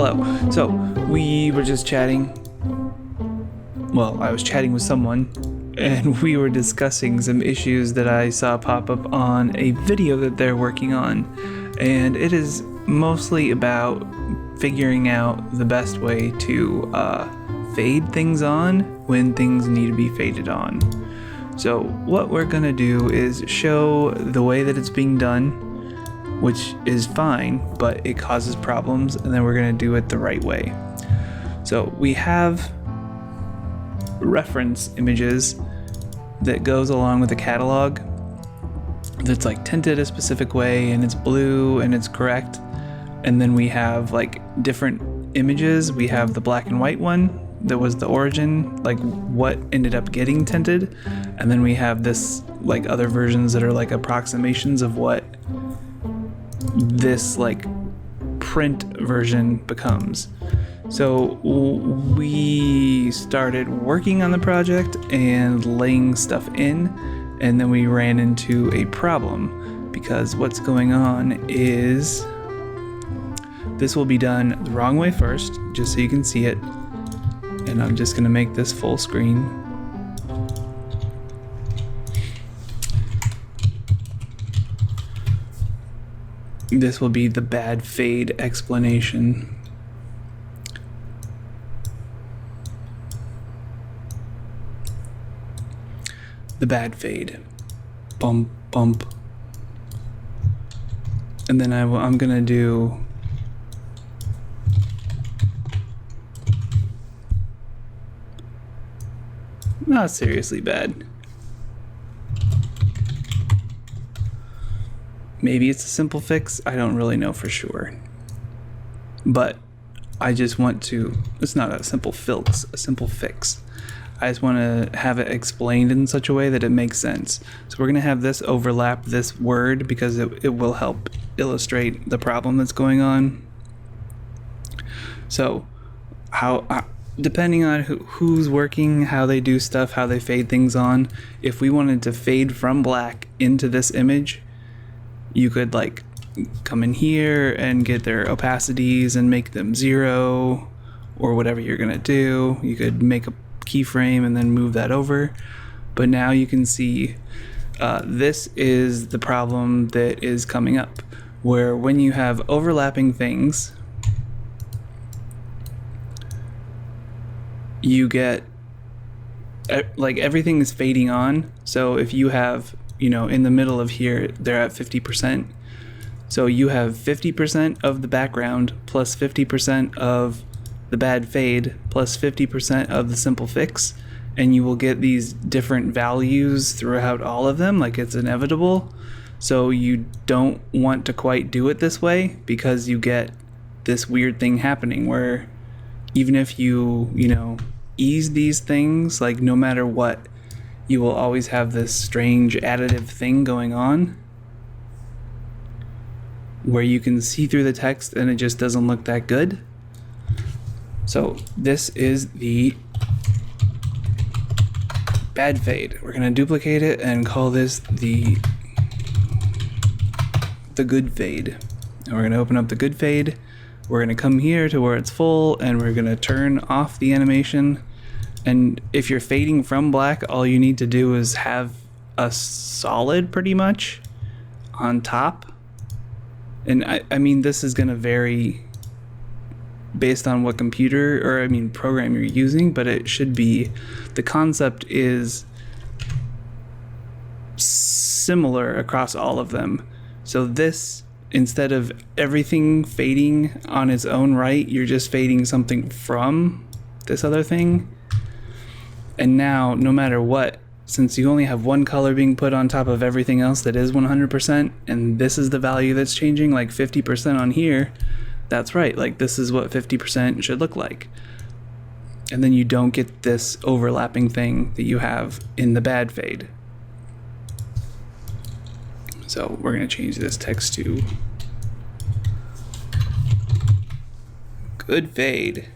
Hello. So, we were just chatting. Well, I was chatting with someone, and we were discussing some issues that I saw pop up on a video that they're working on. And it is mostly about figuring out the best way to fade things on when things need to be faded on. So, what we're gonna do is show the way that it's being done, which is fine, but it causes problems, and then we're gonna do it the right way. So we have reference images that goes along with the catalog that's like tinted a specific way and it's blue and it's correct. And then we have like different images. We have the black and white one that was the origin, like what ended up getting tinted. And then we have this like other versions that are like approximations of what this like print version becomes. So we started working on the project and laying stuff in, and then we ran into a problem because what's going on is this will be done the wrong way first, just so you can see it. And I'm just gonna make this full screen. This will be the bad fade explanation. The bad fade. Bump, bump. And then I'm gonna do not seriously bad. Maybe it's a simple fix, I don't really know for sure. But I just want to, it's not a simple fix, a simple fix. I just want to have it explained in such a way that it makes sense. So we're going to have this overlap this word because it will help illustrate the problem that's going on. So how, depending on who's working, how they do stuff, how they fade things on, if we wanted to fade from black into this image, you could like come in here and get their opacities and make them 0 or whatever you're gonna do. You could make a keyframe and then move that over. But now you can see this is the problem that is coming up, where when you have overlapping things, you get like everything is fading on. So if you have, you know, in the middle of here, they're at 50%. So you have 50% of the background plus 50% of the bad fade plus 50% of the simple fix. And you will get these different values throughout all of them, like it's inevitable. So you don't want to quite do it this way because you get this weird thing happening where even if you know, ease these things, like no matter what, you will always have this strange additive thing going on where you can see through the text and it just doesn't look that good. So this is the bad fade. We're gonna duplicate it and call this the good fade. And we're gonna open up the good fade. We're gonna come here to where it's full and we're gonna turn off the animation. And if you're fading from black, all you need to do is have a solid pretty much on top. And I mean, this is going to vary based on what program you're using, but it should be, the concept is similar across all of them. So this, instead of everything fading on its own right, you're just fading something from this other thing. And now, no matter what, since you only have one color being put on top of everything else that is 100%, and this is the value that's changing, like 50% on here, that's right, like this is what 50% should look like. And then you don't get this overlapping thing that you have in the bad fade. So we're going to change this text to good fade.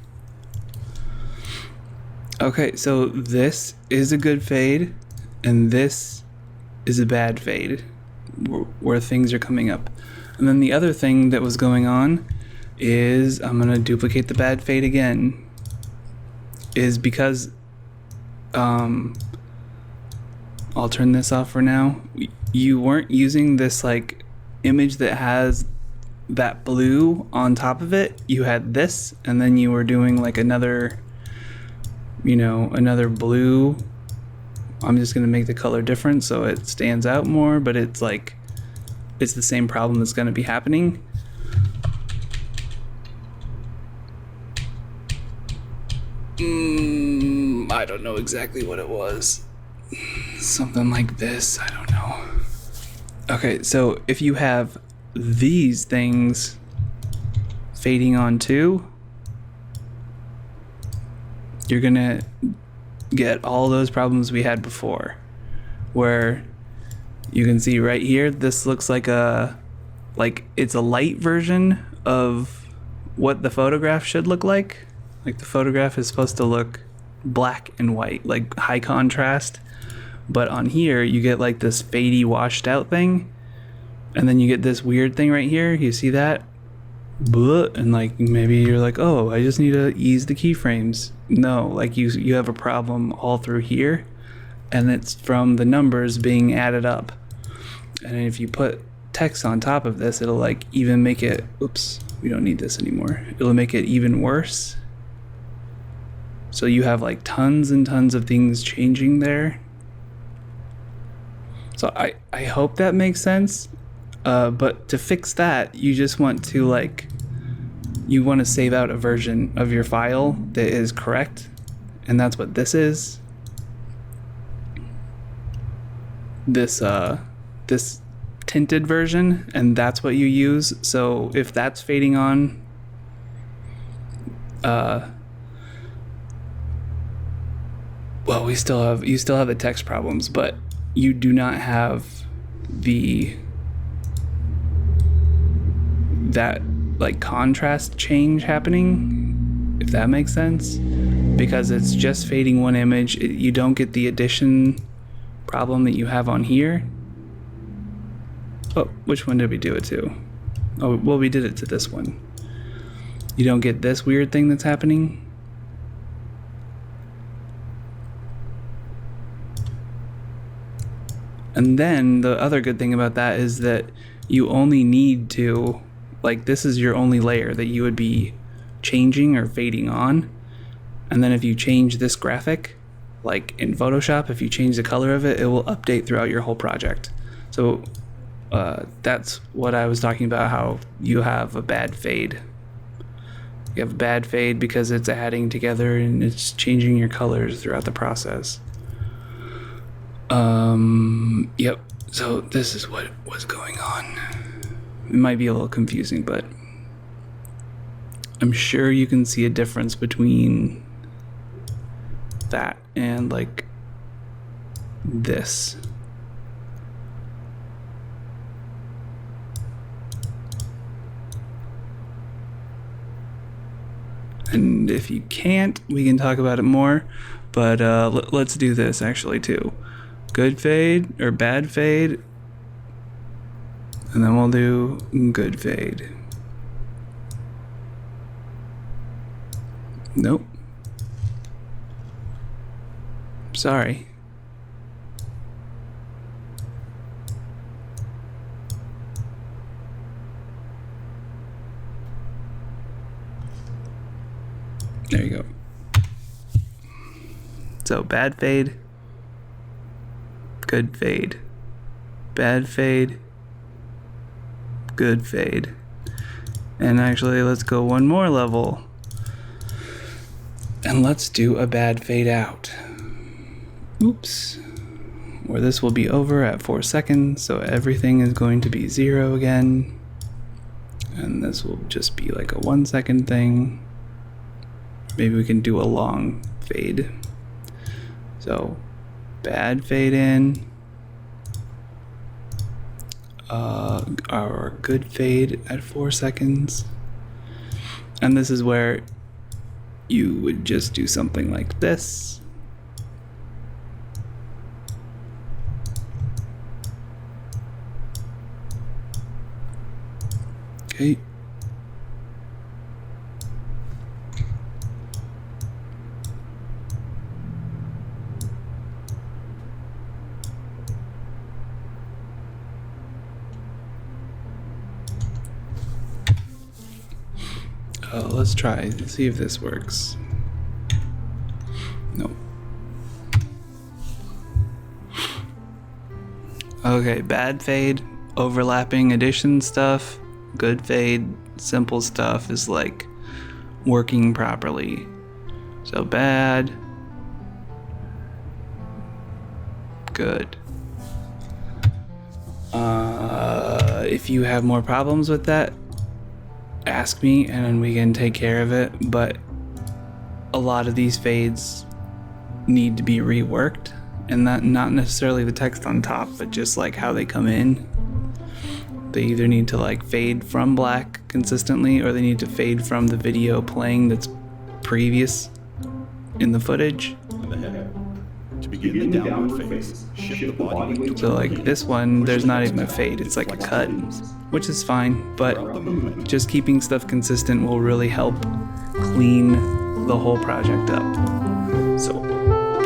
Okay, so this is a good fade, and this is a bad fade, where things are coming up. And then the other thing that was going on is, I'm gonna duplicate the bad fade again, is because I'll turn this off for now. You weren't using this like image that has that blue on top of it. You had this, and then you were doing like another, another blue. I'm just gonna make the color different so it stands out more, but it's the same problem that's gonna be happening. I don't know exactly what it was. Something like this, I don't know. Okay, so if you have these things fading on too, you're gonna get all those problems we had before, where you can see right here, this looks like it's a light version of what the photograph should look like. Like the photograph is supposed to look black and white, like high contrast. But on here, you get like this fadey washed out thing. And then you get this weird thing right here. You see that? And like maybe you're like, oh, I just need to ease the keyframes. No, like you have a problem all through here. And it's from the numbers being added up. And if you put text on top of this, it'll like even make it, oops, we don't need this anymore. It'll make it even worse. So you have like tons and tons of things changing there. So I hope that makes sense. But to fix that, you just want to you want to save out a version of your file that is correct. And that's what this is. This tinted version, and that's what you use. So if that's fading on, well, you still have the text problems, but you do not have that like contrast change happening, if that makes sense, because it's just fading one image. You don't get the addition problem that you have on here. Oh, which one did we do it to? Oh, well, we did it to this one. You don't get this weird thing that's happening. And then the other good thing about that is that you only need to, like, this is your only layer that you would be changing or fading on. And then if you change this graphic, like in Photoshop, if you change the color of it, it will update throughout your whole project. So that's what I was talking about, how you have a bad fade. You have a bad fade because it's adding together and it's changing your colors throughout the process. Yep. So this is what was going on. It might be a little confusing, but I'm sure you can see a difference between that and like this. And if you can't, we can talk about it more, but let's do this actually too. Good fade or bad fade, and then we'll do good fade. Nope. Sorry. There you go. So bad fade, good fade, bad fade, good fade. And actually, let's go one more level. And let's do a bad fade out. Oops. Where this will be over at 4 seconds, so everything is going to be 0 again. And this will just be like a 1 second thing. Maybe we can do a long fade. So, bad fade in. Our good fade at 4 seconds. And this is where you would just do something like this. Okay. So let's try, see if this works. Nope. Okay, bad fade, overlapping addition stuff. Good fade, simple stuff is like working properly. So bad, good. If you have more problems with that, ask me and we can take care of it. But a lot of these fades need to be reworked, and not necessarily the text on top, but just like how they come in. They either need to like fade from black consistently, or they need to fade from the video playing that's previous in the footage. To begin the downward phase, shift the body weight. So like this one, there's not even a fade, it's like a cut, which is fine, but just keeping stuff consistent will really help clean the whole project up. So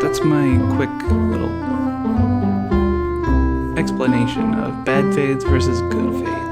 that's my quick little explanation of bad fades versus good fades.